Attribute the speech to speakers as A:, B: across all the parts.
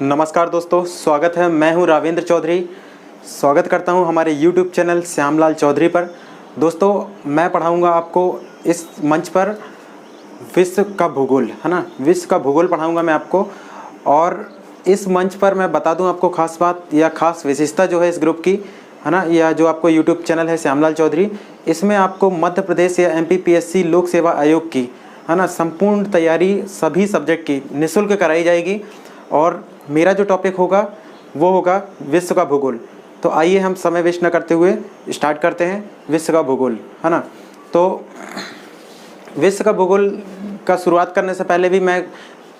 A: नमस्कार दोस्तों, स्वागत है। मैं हूं रावेंद्र चौधरी। स्वागत करता हूं हमारे YouTube चैनल श्यामलाल चौधरी पर। दोस्तों, मैं पढ़ाऊंगा आपको इस मंच पर विश्व का भूगोल, है ना। विश्व का भूगोल पढ़ाऊंगा मैं आपको। और इस मंच पर मैं बता दूं आपको खास बात या खास विशेषता जो है इस ग्रुप की, है ना, या जो आपको YouTube चैनल है श्यामलाल चौधरी, इसमें आपको मध्य प्रदेश या MPPSC लोक सेवा आयोग की, है ना, संपूर्ण तैयारी सभी सब्जेक्ट की निःशुल्क कराई जाएगी। और मेरा जो टॉपिक होगा वो होगा विश्व का भूगोल। तो आइए हम समय वेस्ट न करते हुए स्टार्ट करते हैं विश्व का भूगोल, है ना। तो विश्व का भूगोल का शुरुआत करने से पहले भी मैं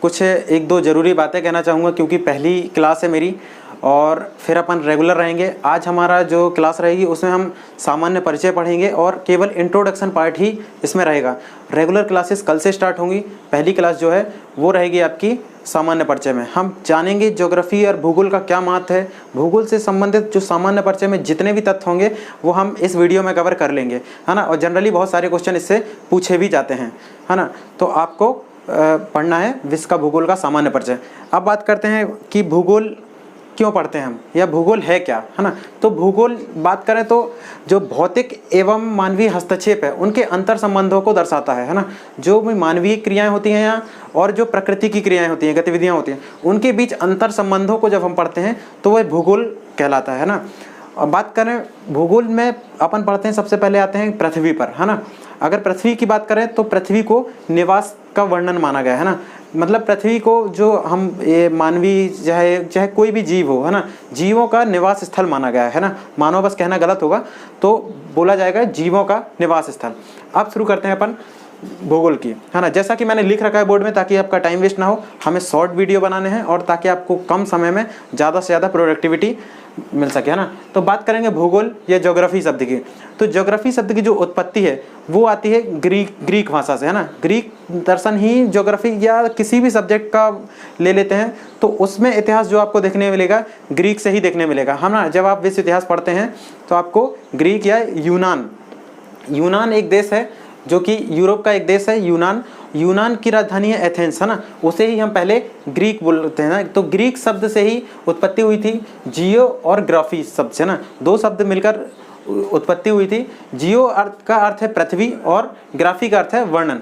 A: कुछ एक दो ज़रूरी बातें कहना चाहूँगा, क्योंकि पहली क्लास है मेरी और फिर अपन रेगुलर रहेंगे। आज हमारा जो क्लास रहेगी उसमें हम सामान्य परिचय पढ़ेंगे और केवल इंट्रोडक्शन पार्ट ही इसमें रहेगा। रेगुलर क्लासेस कल से स्टार्ट होंगी। पहली क्लास जो है वो रहेगी आपकी सामान्य परिचय में। हम जानेंगे ज्योग्राफी और भूगोल का क्या महत्व है। भूगोल से संबंधित जो सामान्य परिचय में जितने भी तथ्य होंगे वो हम इस वीडियो में कवर कर लेंगे, है ना। और जनरली बहुत सारे क्वेश्चन इससे पूछे भी जाते हैं, है ना। तो आपको पढ़ना है विश्व का भूगोल का सामान्य परिचय। अब बात करते हैं कि भूगोल क्यों पढ़ते हैं हम, या भूगोल है क्या, है ना। तो भूगोल बात करें तो जो भौतिक एवं मानवीय हस्तक्षेप है उनके अंतर संबंधों को दर्शाता है ना। जो भी मानवीय क्रियाएं होती हैं या और जो प्रकृति की क्रियाएं होती हैं, गतिविधियां होती हैं, उनके बीच अंतर संबंधों को जब हम पढ़ते हैं तो वह भूगोल कहलाता है ना। अब बात करें भूगोल में अपन पढ़ते हैं, सबसे पहले आते हैं पृथ्वी पर, है ना। अगर पृथ्वी की बात करें तो पृथ्वी को निवास का वर्णन माना गया है ना। मतलब पृथ्वी को जो हम ये मानवीय चाहे कोई भी जीव हो, है ना, जीवों का निवास स्थल माना गया है ना। मानव बस कहना गलत होगा, तो बोला जाएगा जीवों का निवास स्थल। अब शुरू करते हैं अपन भूगोल की, है ना। जैसा कि मैंने लिख रखा है बोर्ड में, ताकि आपका टाइम वेस्ट ना हो, हमें शॉर्ट वीडियो बनाने हैं और ताकि आपको कम समय में ज़्यादा से ज़्यादा प्रोडक्टिविटी मिल सके, है ना। तो बात करेंगे भूगोल या ज्योग्राफी शब्द की। तो ज्योग्राफी शब्द की जो उत्पत्ति है वो आती है ग्रीक भाषा से, है ना। ग्रीक दर्शन ही ज्योग्राफी या किसी भी सब्जेक्ट का ले लेते हैं तो उसमें इतिहास जो आपको देखने मिलेगा ग्रीक से ही देखने मिलेगा, है ना। जब आप विश्व इतिहास पढ़ते हैं तो आपको ग्रीक या यूनान एक देश है जो कि यूरोप का एक देश है। यूनान की राजधानी है एथेंस, है ना। उसे ही हम पहले ग्रीक बोलते हैं ना। तो ग्रीक शब्द से ही उत्पत्ति हुई थी जियो और ग्राफी शब्द से ना, दो शब्द मिलकर उत्पत्ति हुई थी। जियो का अर्थ है पृथ्वी और ग्राफी का अर्थ है वर्णन,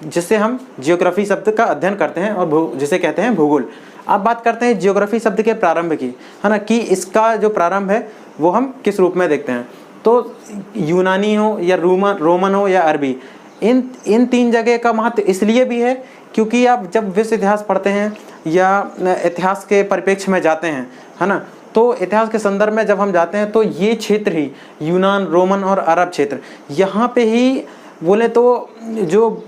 A: जिससे हम जियोग्राफी शब्द का अध्ययन करते हैं और जिसे कहते हैं भूगोल। अब बात करते हैं जियोग्राफी शब्द के प्रारंभ की, है ना, कि इसका जो प्रारंभ है वो हम किस रूप में देखते हैं। तो यूनानी हो या रोमन हो या अरबी, इन तीन जगह का महत्व इसलिए भी है क्योंकि आप जब विश्व इतिहास पढ़ते हैं या इतिहास के परिप्रेक्ष्य में जाते हैं, है ना, तो इतिहास के संदर्भ में जब हम जाते हैं तो ये क्षेत्र ही यूनान, रोमन और अरब क्षेत्र, यहाँ पे ही बोले तो जो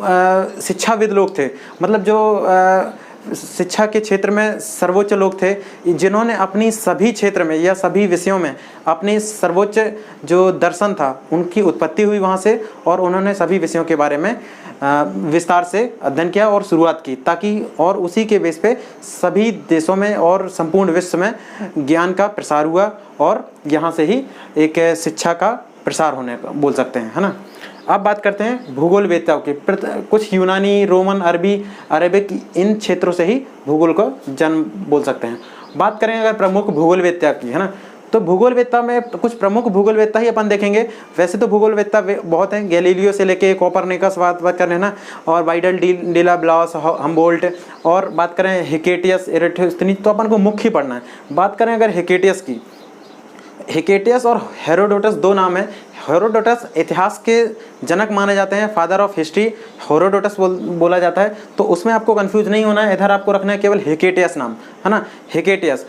A: शिक्षाविद लोग थे, मतलब जो शिक्षा के क्षेत्र में सर्वोच्च लोग थे, जिन्होंने अपनी सभी क्षेत्र में या सभी विषयों में अपनी सर्वोच्च जो दर्शन था उनकी उत्पत्ति हुई वहाँ से, और उन्होंने सभी विषयों के बारे में विस्तार से अध्ययन किया और शुरुआत की, ताकि और उसी के बेस पे सभी देशों में और संपूर्ण विश्व में ज्ञान का प्रसार हुआ और यहाँ से ही एक शिक्षा का प्रसार होने का बोल सकते हैं, है ना। अब बात करते हैं भूगोल वेत्ताओं की। कुछ यूनानी, रोमन, अरबिक इन क्षेत्रों से ही भूगोल को जन्म बोल सकते हैं। बात करें अगर प्रमुख भूगोल वेत्ता की, है ना, तो भूगोल वेत्ता में कुछ प्रमुख भूगोल वेत्ता ही अपन देखेंगे। वैसे तो भूगोल वेत्ता बहुत हैं, गैलीलियो से लेके कोपरनिकस बात कर रहे हैं ना, और वाइडल डिला ब्लास, हमबोल्ट, और बात करें हिकेटियस, एरिस्टोथेनीज, तो अपन को मुख्य पढ़ना है। बात करें अगर हिकेटियस की, हिकेटियस और हेरोडोटस दो नाम है। हेरोडोटस इतिहास के जनक माने जाते हैं, फादर ऑफ हिस्ट्री हेरोडोटस बोला जाता है। तो उसमें आपको कंफ्यूज नहीं होना है, इधर आपको रखना है केवल हिकेटियस नाम, है ना। हिकेटियस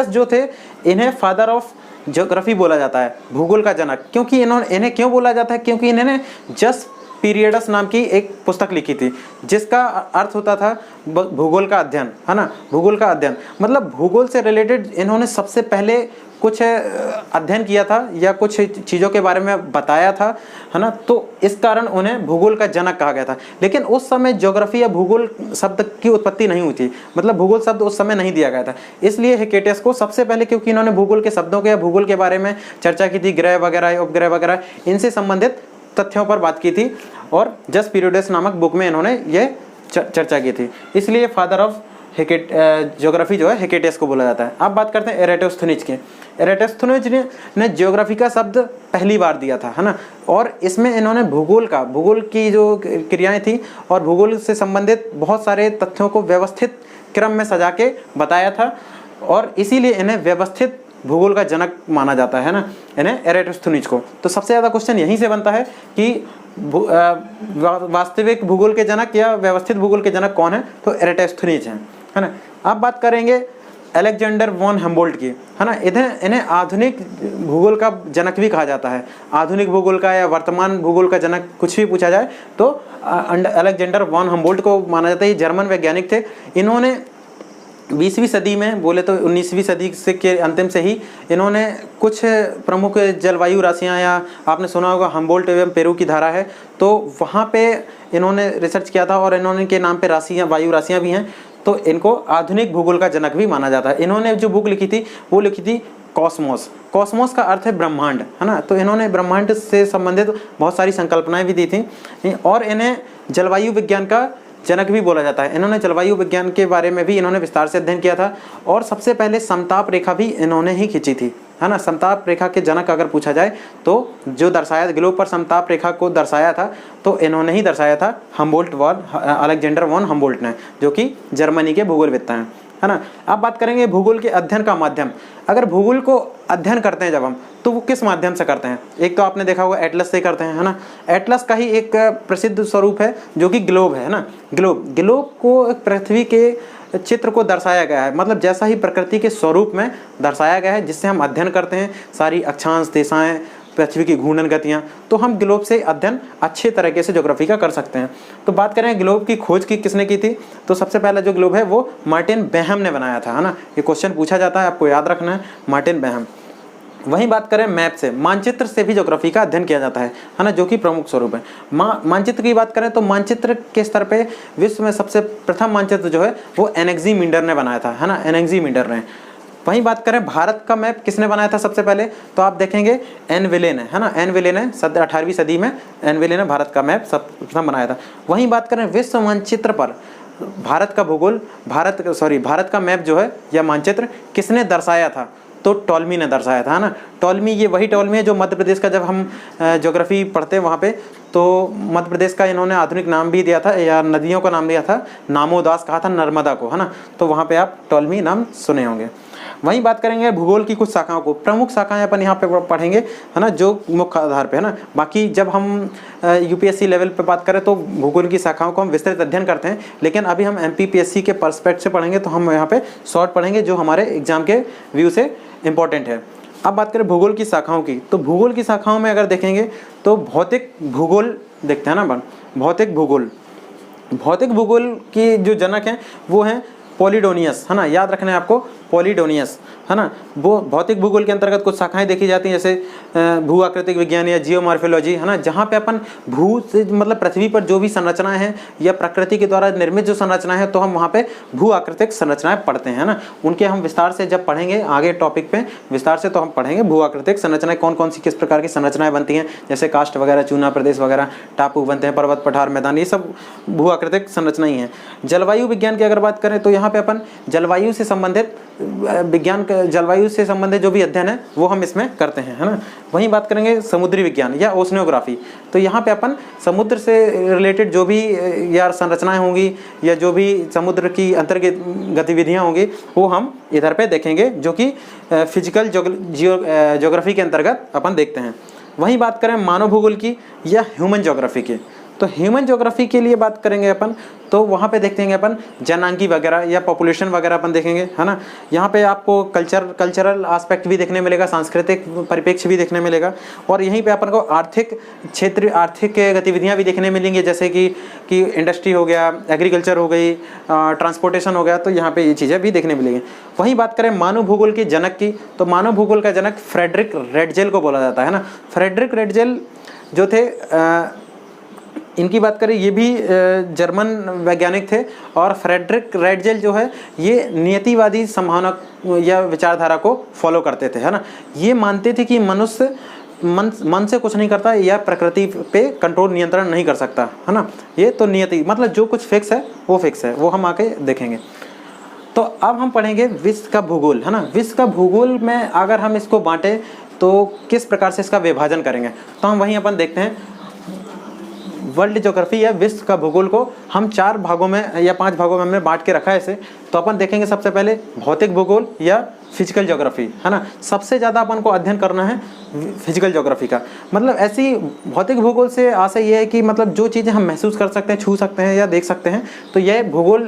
A: जो थे, इन्हें फादर ऑफ ज्योग्राफी बोला जाता है, भूगोल का जनक। क्योंकि इन्हें क्यों बोला जाता है, क्योंकि इन्होंने जस्ट पीरियडस नाम की एक पुस्तक लिखी थी, जिसका अर्थ होता था भूगोल का अध्ययन, है ना। भूगोल का अध्ययन मतलब भूगोल से रिलेटेड इन्होंने सबसे पहले कुछ अध्ययन किया था या कुछ चीज़ों के बारे में बताया था, है ना। तो इस कारण उन्हें भूगोल का जनक कहा गया था। लेकिन उस समय ज्योग्राफी या भूगोल शब्द की उत्पत्ति नहीं हुई थी, मतलब भूगोल शब्द उस समय नहीं दिया गया था। इसलिए हिकेटियस को सबसे पहले, क्योंकि इन्होंने भूगोल के शब्दों के या भूगोल के बारे में चर्चा की थी, ग्रह वगैरह, उपग्रह वगैरह, इनसे संबंधित तथ्यों पर बात की थी, और जस्ट पीरियड्स नामक बुक में इन्होंने ये चर्चा की थी। इसलिए फादर ऑफ ज्योग्राफी जो है हेकेटियस को बोला जाता है। अब बात करते हैं एराटोस्थेनीज की। एराटोस्थेनीज ने ज्योग्राफी का शब्द पहली बार दिया था, है ना, और इसमें इन्होंने भूगोल की जो क्रियाएं थी और भूगोल से संबंधित बहुत सारे तथ्यों को व्यवस्थित क्रम में सजा के बताया था, और इसीलिए इन्हें व्यवस्थित भूगोल का जनक माना जाता है ना, इन्हें एराटोस्थेनीज को। तो सबसे ज़्यादा क्वेश्चन यहीं से बनता है कि वास्तविक भूगोल के जनक या व्यवस्थित भूगोल के जनक कौन है, तो एराटोस्थेनीज हैं, है ना। अब बात करेंगे अलेक्जेंडर वॉन हम्बोल्ट की, है ना। इन्हें आधुनिक भूगोल का जनक भी कहा जाता है। आधुनिक भूगोल का या वर्तमान भूगोल का जनक कुछ भी पूछा जाए तो अलेक्जेंडर वॉन हम्बोल्ट को माना जाता है। ये जर्मन वैज्ञानिक थे। इन्होंने 20वीं सदी में, बोले तो 19वीं सदी से के अंतिम से ही इन्होंने कुछ प्रमुख जलवायु राशियाँ, या आपने सुना होगा हम्बोल्ट एवं पेरू की धारा है, तो वहाँ पे इन्होंने रिसर्च किया था और इन्होंने के नाम पे राशियाँ, वायु राशियाँ भी हैं, तो इनको आधुनिक भूगोल का जनक भी माना जाता है। इन्होंने जो बुक लिखी थी वो लिखी थी कॉस्मोस। कॉस्मोस का अर्थ है ब्रह्मांड, है ना। तो इन्होंने ब्रह्मांड से संबंधित बहुत सारी संकल्पनाएं भी दी थी, और इन्हें जलवायु विज्ञान का जनक भी बोला जाता है। इन्होंने जलवायु विज्ञान के बारे में भी इन्होंने विस्तार से अध्ययन किया था, और सबसे पहले समताप रेखा भी इन्होंने ही खींची थी, है ना। समताप रेखा के जनक अगर पूछा जाए तो जो दर्शाया, ग्लोब पर समताप रेखा को दर्शाया था, तो इन्होंने ही दर्शाया था, अलेक्जेंडर वॉन हम्बोल्ट ने, जो कि जर्मनी के भूगोलवेत्ता हैं, है ना। अब बात करेंगे भूगोल के अध्ययन का माध्यम। अगर भूगोल को अध्ययन करते हैं जब हम, तो वो किस माध्यम से करते हैं? एक तो आपने देखा होगा एटलस से करते हैं, है ना। एटलस का ही एक प्रसिद्ध स्वरूप है जो कि ग्लोब है ना। ग्लोब को पृथ्वी के चित्र को दर्शाया गया है, मतलब जैसा ही प्रकृति के स्वरूप में दर्शाया गया है, जिससे हम अध्ययन करते हैं सारी अक्षांश, दिशाएं, पृथ्वी की घूर्णन गतियाँ, तो हम ग्लोब से अध्ययन अच्छे तरीके से ज्योग्राफी का कर सकते हैं। तो बात करें ग्लोब की खोज की किसने की थी, तो सबसे पहला जो ग्लोब है वो मार्टिन बेहम ने बनाया था, है ना। ये क्वेश्चन पूछा जाता है, आपको याद रखना है, मार्टिन बेहम। वहीं बात करें मैप से, मानचित्र से भी ज्योग्राफी का अध्ययन किया जाता है ना, जो कि प्रमुख स्वरूप है। मानचित्र की बात करें तो मानचित्र के स्तर पे विश्व में सबसे प्रथम मानचित्र जो है वो एनेक्सीमींडर ने बनाया था, है ना, एनेक्सीमींडर ने। वहीं बात करें भारत का मैप किसने बनाया था सबसे पहले, तो आप देखेंगे एन विले ने, है ना। एन विले ने 18वीं सदी में एन विले ने भारत का मैप प्रथम बनाया था। वहीं बात करें विश्व मानचित्र पर भारत का मैप जो है या मानचित्र किसने दर्शाया था, तो टॉलमी ने दर्शाया था, है ना। टॉलमी, ये वही टॉलमी है जो मध्य प्रदेश का, जब हम ज्योग्राफी पढ़ते हैं वहाँ पे, तो मध्य प्रदेश का इन्होंने आधुनिक नाम भी दिया था, या नदियों का नाम दिया था, नामोदास कहा था नर्मदा को, है ना। तो वहाँ पे आप टॉलमी नाम सुने होंगे। वहीं बात करेंगे भूगोल की कुछ शाखाओं को, प्रमुख शाखाएं अपन यहाँ पे पढ़ेंगे, है ना, जो मुख्य आधार पे, है ना। बाकी जब हम यूपीएससी लेवल पे बात करें तो भूगोल की शाखाओं को हम विस्तृत अध्ययन करते हैं, लेकिन अभी हम एमपीपीएससी के पर्सपेक्ट से पढ़ेंगे, तो हम यहाँ पे शॉर्ट पढ़ेंगे जो हमारे एग्जाम के व्यू से इम्पोर्टेंट है। अब बात करें भूगोल की शाखाओं की, तो भूगोल की शाखाओं में अगर देखेंगे तो भौतिक भूगोल देखते हैं ना अपन। भौतिक भूगोल की जो जनक हैं वो हैं पॉलीडोनियस, है ना। याद रखना है आपको, पॉलीडोनियस, है ना। वो भौतिक भूगोल के अंतर्गत कुछ शाखाएं देखी जाती हैं, जैसे भू आकृतिक विज्ञान या जियोमॉर्फोलॉजी, है ना, जहाँ पे अपन भू से मतलब पृथ्वी पर जो भी संरचनाएं हैं या प्रकृति के द्वारा निर्मित जो संरचनाएं हैं, तो हम वहाँ पे भू आकृतिक संरचनाएं पढ़ते हैं ना। उनके हम विस्तार से जब पढ़ेंगे आगे टॉपिक पे विस्तार से, तो हम पढ़ेंगे भू आकृतिक संरचनाएं कौन कौन सी, किस प्रकार की संरचनाएं बनती हैं, जैसे कास्ट वगैरह, चूना प्रदेश वगैरह, टापू बनते हैं, पर्वत, पठार, मैदान, ये सब भू आकृतिक संरचनाएं हैं। जलवायु विज्ञान की अगर बात करें तो यहाँ पे अपन जलवायु से संबंधित जलवायु से संबंधित जो भी अध्ययन है वो हम इसमें करते हैं, है ना। वहीं बात करेंगे समुद्री विज्ञान या ओशनोग्राफी, तो यहाँ पे अपन समुद्र से रिलेटेड जो भी या संरचनाएं होंगी या जो भी समुद्र की अंतर्गत गतिविधियाँ होंगी वो हम इधर पे देखेंगे, जो कि फिजिकल ज्योग्राफी के अंतर्गत अपन देखते हैं। वहीं बात करें मानव भूगोल की या ह्यूमन ज्योग्राफी की, तो ह्यूमन ज्योग्राफी के लिए बात करेंगे अपन, तो वहाँ पे देखते हैं अपन जनांगी वगैरह या पॉपुलेशन वगैरह अपन देखेंगे, है ना। यहाँ पे आपको कल्चरल एस्पेक्ट भी देखने मिलेगा, सांस्कृतिक परिप्रेक्ष्य भी देखने मिलेगा, और यहीं पे अपन को आर्थिक गतिविधियाँ भी देखने मिलेंगी, जैसे कि इंडस्ट्री हो गया, एग्रीकल्चर हो गई, ट्रांसपोर्टेशन हो गया, तो यहाँ पे ये चीज़ें भी देखने मिलेंगी। वहीं बात करें मानव भूगोल के जनक की, तो मानव भूगोल का जनक फ्रेडरिक रेडजेल को बोला जाता है ना। फ्रेडरिक रेडजेल जो थे, इनकी बात करें, ये भी जर्मन वैज्ञानिक थे, और फ्रेडरिक रेडजेल जो है ये नियतिवादी संभावना या विचारधारा को फॉलो करते थे, है ना। ये मानते थे कि मनुष्य मन से कुछ नहीं करता या प्रकृति पे कंट्रोल नियंत्रण नहीं कर सकता, है ना। ये तो नियति मतलब जो कुछ फिक्स है वो फिक्स है, वो हम आके देखेंगे। तो अब हम पढ़ेंगे विश्व का भूगोल, है ना। विश्व का भूगोल में अगर हम इसको बांटें तो किस प्रकार से इसका विभाजन करेंगे, तो हम वहीं अपन देखते हैं वर्ल्ड ज्योग्राफी या विश्व का भूगोल को हम 4 भागों में या 5 भागों में हमने बांट के रखा है इसे। तो अपन देखेंगे सबसे पहले भौतिक भूगोल या फिजिकल ज्योग्राफी, है ना। सबसे ज़्यादा अपन को अध्ययन करना है फिजिकल ज्योग्राफी का। मतलब ऐसी भौतिक भूगोल से आशा ये है कि मतलब जो चीज़ें हम महसूस कर सकते हैं, छू सकते हैं या देख सकते हैं, तो यह भूगोल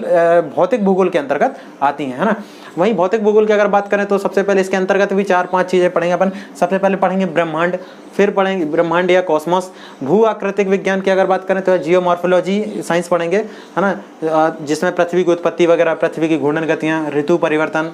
A: भौतिक भूगोल के अंतर्गत आती हैं, है ना। वहीं भौतिक भूगोल की अगर बात करें तो सबसे पहले इसके अंतर्गत भी 4-5 चीज़ें पढ़ेंगे अपन। सबसे पहले पढ़ेंगे ब्रह्मांड, फिर पढ़ेंगे ब्रह्मांड या कॉस्मोस। भू आकृतिक विज्ञान की अगर बात करें तो जियोमॉर्फोलॉजी साइंस पढ़ेंगे, है ना, जिसमें पृथ्वी की उत्पत्ति वगैरह, पृथ्वी की घूर्णन गतियाँ, ऋतु परिवर्तन,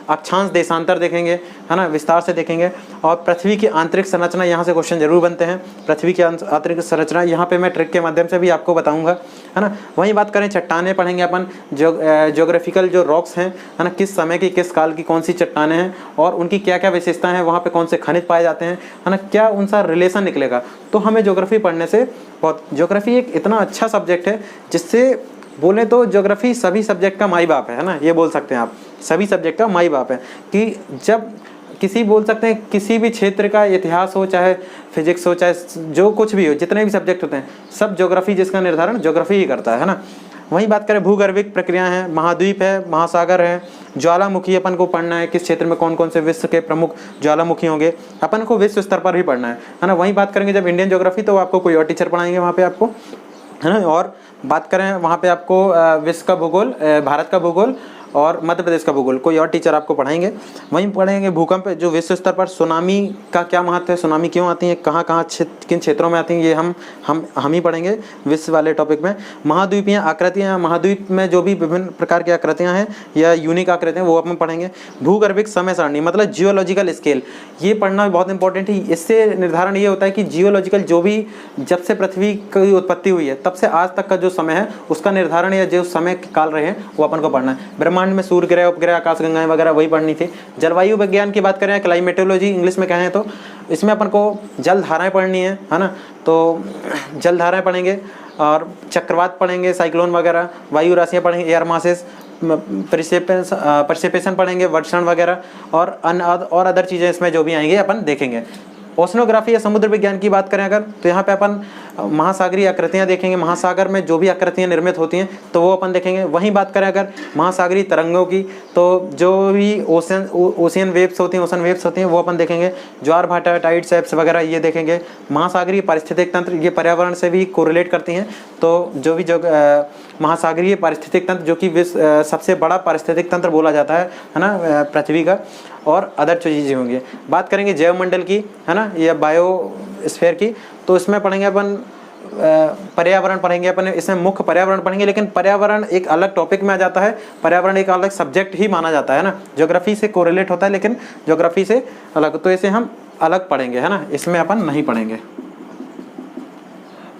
A: अक्षांश देशांतर देखेंगे, है ना, विस्तार से देखेंगे। और पृथ्वी की आंतरिक संरचना, यहाँ से क्वेश्चन जरूर बनते हैं। पृथ्वी की आंतरिक संरचना यहाँ पे मैं ट्रिक के माध्यम से भी आपको बताऊंगा, है ना। वहीं बात करें चट्टानें पढ़ेंगे अपन, ज्योग्राफिकल जो रॉक्स हैं, है ना, किस समय की किस काल की कौन सी चट्टानें हैं और उनकी क्या क्या विशेषताएं हैं, वहाँ पे कौन से खनिज पाए जाते हैं, है ना, क्या उनका रिलेशन निकलेगा। तो हमें ज्योग्राफी पढ़ने से बहुत, ज्योग्राफी एक इतना अच्छा सब्जेक्ट है जिससे बोले तो ज्योग्राफी सभी सब्जेक्ट का माई बाप है ना, ये बोल सकते हैं आप, सभी सब्जेक्ट का माई बाप है। कि जब किसी बोल सकते हैं किसी भी क्षेत्र का इतिहास हो, चाहे फिजिक्स हो, चाहे जो कुछ भी हो, जितने भी सब्जेक्ट होते हैं, सब ज्योग्राफी जिसका निर्धारण ज्योग्राफी ही करता है ना। वहीं बात करें भूगर्भिक प्रक्रियाएं हैं, महाद्वीप है, महासागर है, ज्वालामुखी अपन को पढ़ना है, किस क्षेत्र में कौन कौन से विश्व के प्रमुख ज्वालामुखी होंगे, अपन को विश्व स्तर पर भी पढ़ना है ना। वहीं बात करेंगे जब इंडियन ज्योग्राफी, तो आपको कोई और टीचर पढ़ाएंगे वहाँ पे आपको, है ना। और बात करें वहाँ पे आपको विश्व का भूगोल, भारत का भूगोल और मध्य प्रदेश का भूगोल कोई और टीचर आपको पढ़ाएंगे। वहीं पढ़ेंगे भूकंप, जो विश्व स्तर पर सुनामी का क्या महत्व है, सुनामी क्यों आती है, कहाँ कहाँ किन क्षेत्रों में आती हैं, ये हम ही पढ़ेंगे विश्व वाले टॉपिक में। महाद्वीपीय आकृतियाँ, महाद्वीप में जो भी विभिन्न प्रकार की आकृतियाँ हैं या यूनिक आकृतियाँ, वो अपन पढ़ेंगे। भूगर्भिक समय सारणी मतलब जियोलॉजिकल स्केल, ये पढ़ना बहुत इंपॉर्टेंट है। इससे निर्धारण ये होता है कि जियोलॉजिकल जो भी जब से पृथ्वी की उत्पत्ति हुई है तब से आज तक का जो समय है उसका निर्धारण या जो समय काल रहे हैं वो अपन को पढ़ना है। ब्रह्मांड में सूर्य ग्रह, उपग्रह, आकाशगंगाएं वगैरह वही पढ़नी थी। जलवायु विज्ञान की बात करें, क्लाइमेटोलॉजी इंग्लिश में कहें, तो इसमें अपन को जल धाराएं पढ़नी है ना। तो जल धाराएं पढ़ेंगे और चक्रवात पढ़ेंगे, साइक्लोन वगैरह, वायु राशियाँ पढ़ेंगे, एयर मासेस, प्रसिपिटेशन पढ़ेंगे, वर्षण वगैरह, और अदर चीज़ें इसमें जो भी आएंगे अपन देखेंगे। ओशनोग्राफी या समुद्र विज्ञान की बात करें अगर, तो यहाँ पे अपन महासागरीय आकृतियाँ देखेंगे, महासागर में जो भी आकृतियाँ निर्मित होती हैं तो वो अपन देखेंगे। वहीं बात करें अगर महासागरीय तरंगों की, तो जो भी ओशियन वेव्स होती हैं वो अपन देखेंगे। ज्वार भाटा, टाइड सेप्स वगैरह ये देखेंगे। महासागरीय पारिस्थितिक तंत्र, ये पर्यावरण से भी कोरिलेट करती हैं। तो जो भी महासागरीय पारिस्थितिक तंत्र, जो कि सबसे बड़ा पारिस्थितिक तंत्र बोला जाता है ना पृथ्वी का, और अदर चीज़ें होंगी। बात करेंगे जैवमंडल की, है ना, या बायोस्फीयर की, तो इसमें पढ़ेंगे अपन पर्यावरण पढ़ेंगे अपन, इसमें मुख्य पर्यावरण पढ़ेंगे। लेकिन पर्यावरण एक अलग टॉपिक में आ जाता है, पर्यावरण एक अलग सब्जेक्ट ही माना जाता है ना, ज्योग्राफी से कोरिलेट होता है लेकिन ज्योग्राफी से अलग, तो इसे हम अलग पढ़ेंगे, है ना, इसमें अपन नहीं पढ़ेंगे।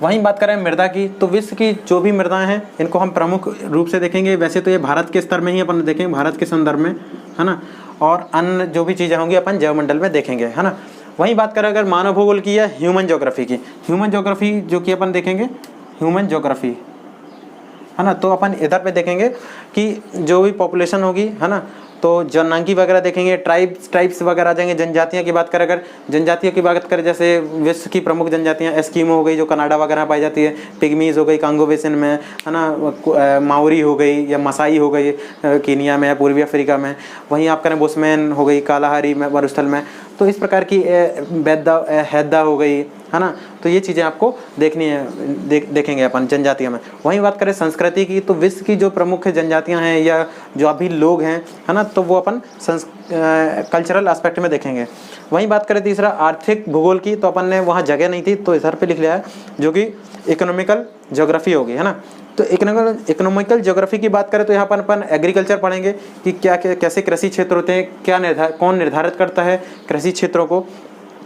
A: वहीं बात करें मृदा की, तो विश्व की जो भी मृदाएं हैं इनको हम प्रमुख रूप से देखेंगे। वैसे तो ये भारत के स्तर में ही अपन देखेंगे, भारत के संदर्भ में, है ना, और अन्य जो भी चीज़ें होंगी अपन जैवमंडल में देखेंगे, है ना। वहीं बात करें अगर मानव भूगोल की या ह्यूमन ज्योग्राफी की, ह्यूमन ज्योग्राफी जो कि अपन देखेंगे ह्यूमन ज्योग्राफी, है ना, तो अपन इधर पे देखेंगे कि जो भी पॉपुलेशन होगी, है ना, तो जनांकी वगैरह देखेंगे, ट्राइब्स वगैरह आ जाएंगे। जनजातियों की बात करें अगर, जनजातियों की बात करें जैसे विश्व की प्रमुख जनजातियाँ एस्किमो हो गई जो कनाडा वगैरह पाई जाती है, पिग्मीज हो गई कांगो बेसिन में, है ना, माओरी हो गई या मसाई हो गई कीनिया में, पूर्वी अफ्रीका में। वहीं आप करें बुशमैन हो गई कालाहारी में, मरुस्थल में। तो इस प्रकार की हैदा हो गई, है ना, तो ये चीज़ें आपको देखनी है, देखेंगे अपन जनजातियों में। वहीं बात करें संस्कृति की, तो विश्व की जो प्रमुख जनजातियां हैं या जो अभी लोग हैं, है ना, तो वो अपन कल्चरल एस्पेक्ट में देखेंगे। वहीं बात करें तीसरा आर्थिक भूगोल की, तो अपन ने वहाँ जगह नहीं थी तो इधर पे लिख लिया है, जो कि इकोनॉमिकल ज्योग्राफी होगी, है ना। तो इकोनॉमिकल ज्योग्राफी की बात करें तो यहाँ पर अपन एग्रीकल्चर पढ़ेंगे कि क्या कैसे कृषि क्षेत्र होते हैं, क्या कौन निर्धारित करता है कृषि क्षेत्रों को।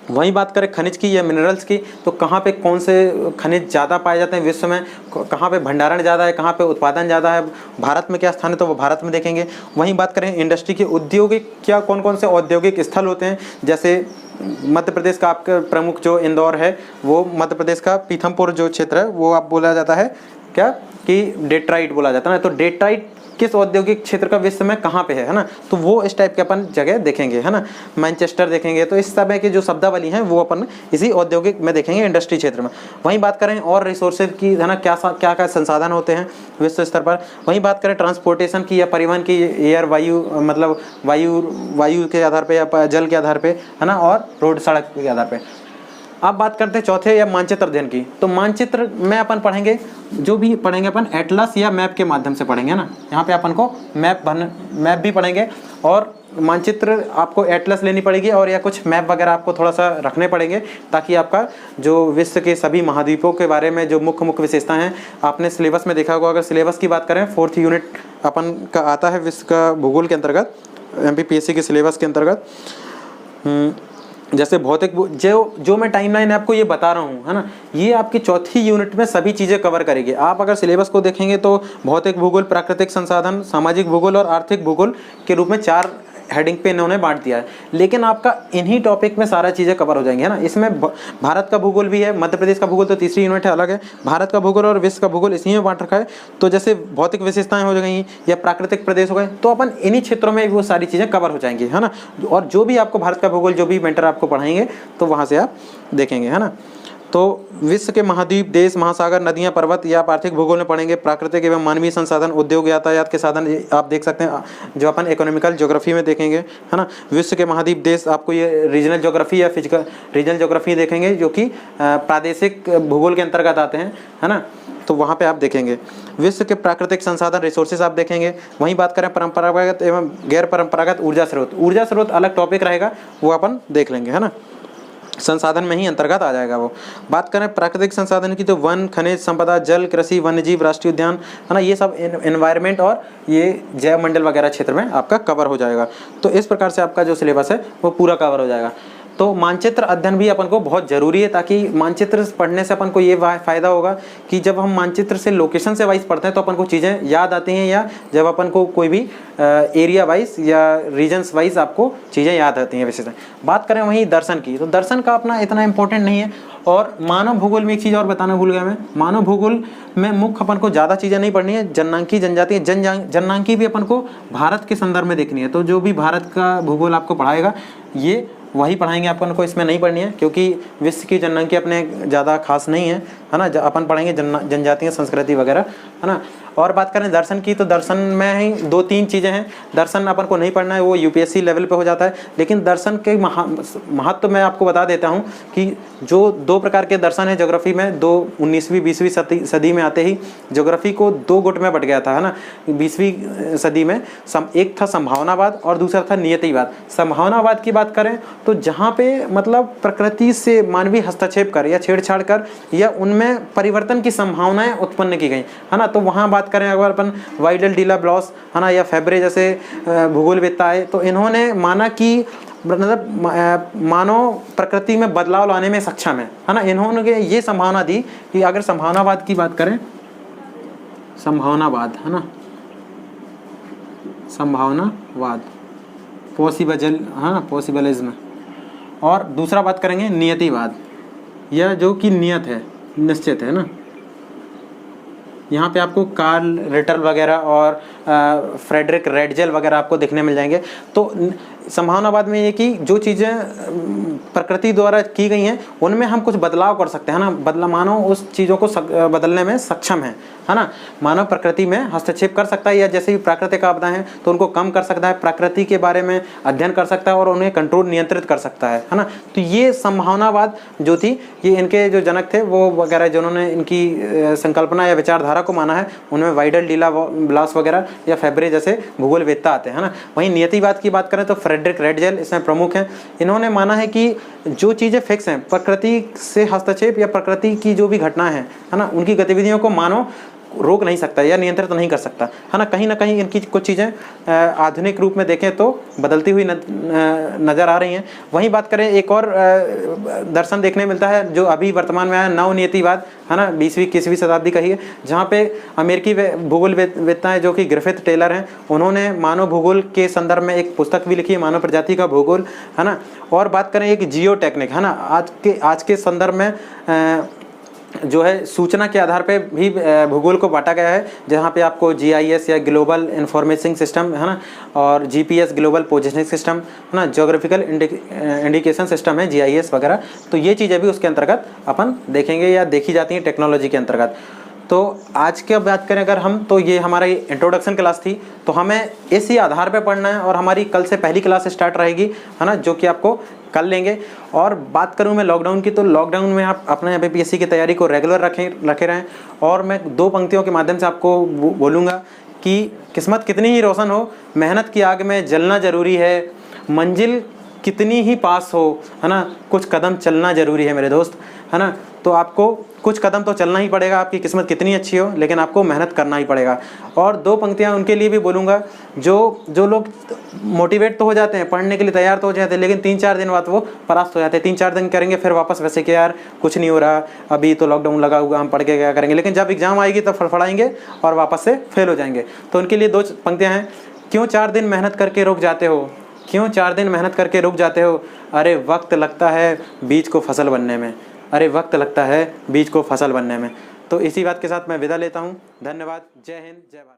A: वहीं बात करें खनिज की या मिनरल्स की, तो कहाँ पे कौन से खनिज ज़्यादा पाए जाते हैं विश्व में, कहाँ पे भंडारण ज़्यादा है, कहाँ पे उत्पादन ज़्यादा है, भारत में क्या स्थान है, तो वो भारत में देखेंगे। वहीं बात करें इंडस्ट्री की, औद्योगिक क्या कौन कौन से औद्योगिक स्थल होते हैं, जैसे मध्य प्रदेश का आपका प्रमुख जो इंदौर है, वो मध्य प्रदेश का पीथमपुर जो क्षेत्र है वो आप बोला जाता है क्या कि डेट्राइट बोला जाता है ना। तो डेट्राइट किस औद्योगिक क्षेत्र का विश्व में कहाँ पे है ना, तो वो इस टाइप के अपन जगह देखेंगे, है ना। मैनचेस्टर देखेंगे, तो इस समय की जो शब्दावली हैं वो अपन इसी औद्योगिक में देखेंगे, इंडस्ट्री क्षेत्र में। वहीं बात करें और रिसोर्सेज की, है ना, क्या क्या संसाधन होते हैं विश्व स्तर पर। वहीं बात करें ट्रांसपोर्टेशन की या परिवहन की, एयर वायु, मतलब वायु के आधार पे या जल के आधार पे, है ना, और रोड सड़क के आधार पे। अब बात करते हैं चौथे या मानचित्र अध्ययन की। तो मानचित्र में अपन पढ़ेंगे, जो भी पढ़ेंगे अपन एटलस या मैप के माध्यम से पढ़ेंगे ना। यहाँ पे अपन को मैप भी पढ़ेंगे, और मानचित्र आपको एटलस लेनी पड़ेगी, और या कुछ मैप वगैरह आपको थोड़ा सा रखने पड़ेंगे, ताकि आपका जो विश्व के सभी महाद्वीपों के बारे में जो मुख्य विशेषताएं हैं, आपने सिलेबस में देखा होगा। अगर सिलेबस की बात करें, 4th यूनिट अपन का आता है विश्व का भूगोल के अंतर्गत, MPPSC के सिलेबस के अंतर्गत। जैसे भौतिक, जो मैं टाइमलाइन आपको ये बता रहा हूँ, है ना, ये आपकी 4थी यूनिट में सभी चीज़ें कवर करेगी। आप अगर सिलेबस को देखेंगे तो भौतिक भूगोल, प्राकृतिक संसाधन, सामाजिक भूगोल और आर्थिक भूगोल के रूप में 4 हेडिंग पे इन्होंने बांट दिया है। लेकिन आपका इन्हीं टॉपिक में सारा चीज़ें कवर हो जाएंगी, है ना। इसमें भारत का भूगोल भी है, मध्य प्रदेश का भूगोल तो तीसरी यूनिट है, अलग है। भारत का भूगोल और विश्व का भूगोल इसी में बांट रखा है। तो जैसे भौतिक विशेषताएं हो गई या प्राकृतिक प्रदेश हो गए, तो अपन इन्हीं क्षेत्रों में वो सारी चीज़ें कवर हो जाएंगी, है ना। और जो भी आपको भारत का भूगोल, जो भी मेंटर आपको पढ़ाएंगे, तो वहाँ से आप देखेंगे, है ना। तो विश्व के महाद्वीप, देश, महासागर, नदियां, पर्वत, या आप आर्थिक भूगोल में पढ़ेंगे प्राकृतिक एवं मानवीय संसाधन, उद्योग, यातायात के साधन, आप देख सकते हैं, जो अपन इकोनॉमिकल ज्योग्राफी में देखेंगे, है ना। विश्व के महाद्वीप, देश, आपको ये रीजनल ज्योग्राफी या फिजिकल रीजनल ज्योग्राफी देखेंगे, जो कि प्रादेशिक भूगोल के अंतर्गत आते हैं, है ना। तो वहाँ पे आप देखेंगे विश्व के प्राकृतिक संसाधन, रिसोर्सेज आप देखेंगे। वहीं बात करें परंपरागत एवं गैर परंपरागत ऊर्जा स्रोत अलग टॉपिक रहेगा, वो अपन देख लेंगे, है ना। संसाधन में ही अंतर्गत आ जाएगा वो। बात करें प्राकृतिक संसाधन की, तो वन, खनिज संपदा, जल, कृषि, वन्यजीव, राष्ट्रीय उद्यान, है ना, ये सब एनवायरनमेंट और ये जैव मंडल वगैरह क्षेत्र में आपका कवर हो जाएगा। तो इस प्रकार से आपका जो सिलेबस है वो पूरा कवर हो जाएगा। तो मानचित्र अध्ययन भी अपन को बहुत ज़रूरी है, ताकि मानचित्र पढ़ने से अपन को ये फ़ायदा होगा कि जब हम मानचित्र से लोकेशन से वाइज पढ़ते हैं तो अपन को चीज़ें याद आती हैं, या जब अपन को कोई भी एरिया वाइज या रीजन्स वाइज आपको चीज़ें याद आती हैं विशेषतः। बात करें वहीं दर्शन की, तो दर्शन का अपना इतना इम्पोर्टेंट नहीं है। और मानव भूगोल में एक चीज़ और बताना भूल गया मैं, मानव भूगोल में मुख्य अपन को ज़्यादा चीज़ें नहीं पढ़नी है। जननांकी, जनजाति, जननांकी भी अपन को भारत के संदर्भ में देखनी है। तो जो भी भारत का भूगोल आपको पढ़ाएगा, ये वही पढ़ाएंगे, अपन को इसमें नहीं पढ़नी है, क्योंकि विश्व की जननांकी अपने ज़्यादा खास नहीं है, है ना। अपन पढ़ेंगे जनजातीय संस्कृति वगैरह, है ना। और बात करें दर्शन की, तो दर्शन में ही 2-3 चीज़ें हैं। दर्शन अपन को नहीं पढ़ना है, वो UPSC लेवल पे हो जाता है। लेकिन दर्शन के महत्व मैं आपको बता देता हूँ कि जो 2 प्रकार के दर्शन है ज्योग्राफी में, 19वीं 20वीं सदी में आते ही ज्योग्राफी को 2 गुट में बट गया था, है ना। 20वीं सदी में एक था संभावनावाद और दूसरा था नियतिवाद। संभावनावाद की बात करें तो जहाँ पे मतलब प्रकृति से मानवीय हस्तक्षेप कर या छेड़छाड़ कर या उनमें परिवर्तन की संभावनाएं उत्पन्न की गई, है ना। तो वहाँ बात करें अगर अपन वाइडल, डीला, ब्लॉस, है ना, या फेब्रे जैसे भूगोलवेत्ता आए, तो इन्होंने माना कि मतलब मानव प्रकृति में बदलाव लाने में सक्षम है ना। इन्होंने ये संभावना दी कि अगर संभावनावाद की बात करें, संभावनावाद, है ना, संभावनावाद, पॉसिबल, हाँ, पॉसिबलिज्म। और दूसरा बात करेंगे नियतिवाद, यह जो कि नियत है, निश्चित है ना। यहाँ पे आपको कार्ल रिटर वगैरह और फ्रेडरिक रेडजेल वगैरह आपको देखने मिल जाएंगे। तो संभावनावाद में ये कि जो चीज़ें प्रकृति द्वारा की गई हैं उनमें हम कुछ बदलाव कर सकते हैं ना, मानव उस चीज़ों को बदलने में सक्षम है ना। मानव प्रकृति में हस्तक्षेप कर सकता है, या जैसे भी प्राकृतिक आपदाएं हैं तो उनको कम कर सकता है, प्रकृति के बारे में अध्ययन कर सकता है और उन्हें कंट्रोल, नियंत्रित कर सकता है ना। तो ये संभावनावाद जो थी, ये इनके जो जनक थे वो वगैरह जिन्होंने इनकी संकल्पना या विचारधारा को माना है, उनमें वाइडल, डीला, ब्लॉस वगैरह या फेब्रे जैसे भूगोलवेत्ता आते हैं, है ना। वहीं नियतिवाद की बात करें तो फ्रेडरिक रेडजेल इसमें प्रमुख हैं। इन्होंने माना है कि जो चीज़ें फिक्स हैं, प्रकृति से हस्तक्षेप या प्रकृति की जो भी घटना है ना, उनकी गतिविधियों को मानव रोक नहीं सकता या नियंत्रित नहीं कर सकता, है ना। कहीं ना कहीं इनकी कुछ चीज़ें आधुनिक रूप में देखें तो बदलती हुई नज़र आ रही हैं। वहीं बात करें एक और दर्शन देखने मिलता है जो अभी वर्तमान में आया, नवनियतिवाद, है ना, 20वीं-21वीं शताब्दी का ही है, जहाँ पे अमेरिकी भूगोलवेत्ता जो कि ग्रिफिथ टेलर हैं, उन्होंने मानव भूगोल के संदर्भ में एक पुस्तक भी लिखी है, मानव प्रजाति का भूगोल, है ना। और बात करें एक जियो टेक्निक, है ना, आज के संदर्भ में जो है सूचना के आधार पे भी भूगोल को बांटा गया है, जहाँ पे आपको GIS या ग्लोबल इंफॉर्मेशन सिस्टम है ना, और GPS ग्लोबल पोजिशनिंग सिस्टम है ना, ज्योग्राफिकल इंडिकेशन सिस्टम है GIS वगैरह। तो ये चीज़ें भी उसके अंतर्गत अपन देखेंगे या देखी जाती हैं टेक्नोलॉजी के अंतर्गत। तो आज की बात करें अगर हम, तो ये हमारी इंट्रोडक्शन क्लास थी, तो हमें इसी आधार पे पढ़ना है और हमारी कल से पहली क्लास स्टार्ट रहेगी है ना, जो कि आपको कर लेंगे। और बात करूं मैं लॉकडाउन की, तो लॉकडाउन में आप अपने MPSC की तैयारी को रेगुलर रखे रहें। और मैं 2 पंक्तियों के माध्यम से आपको बोलूँगा कि किस्मत कितनी ही रोशन हो, मेहनत की आग में जलना ज़रूरी है, मंजिल कितनी ही पास हो है ना, कुछ कदम चलना ज़रूरी है मेरे दोस्त है ना। तो आपको कुछ कदम तो चलना ही पड़ेगा, आपकी किस्मत कितनी अच्छी हो, लेकिन आपको मेहनत करना ही पड़ेगा। और 2 पंक्तियाँ उनके लिए भी बोलूँगा जो लोग मोटिवेट तो हो जाते हैं, पढ़ने के लिए तैयार तो हो जाते हैं, लेकिन 3-4 दिन बाद वो परास्त हो जाते हैं। 3-4 दिन करेंगे फिर वापस वैसे कि यार कुछ नहीं हो रहा, अभी तो लॉकडाउन लगा हुआ, हम पढ़ के क्या करेंगे। लेकिन जब एग्ज़ाम आएगी तब फड़फड़ाएंगे और वापस से फेल हो जाएंगे। तो उनके लिए 2 पंक्तियाँ हैं। क्यों 4 दिन मेहनत करके रुक जाते हो, क्यों 4 दिन मेहनत करके रुक जाते हो, अरे वक्त लगता है बीज को फसल बनने में, अरे वक्त लगता है बीज को फसल बनने में। तो इसी बात के साथ मैं विदा लेता हूँ। धन्यवाद। जय हिंद, जय भारत।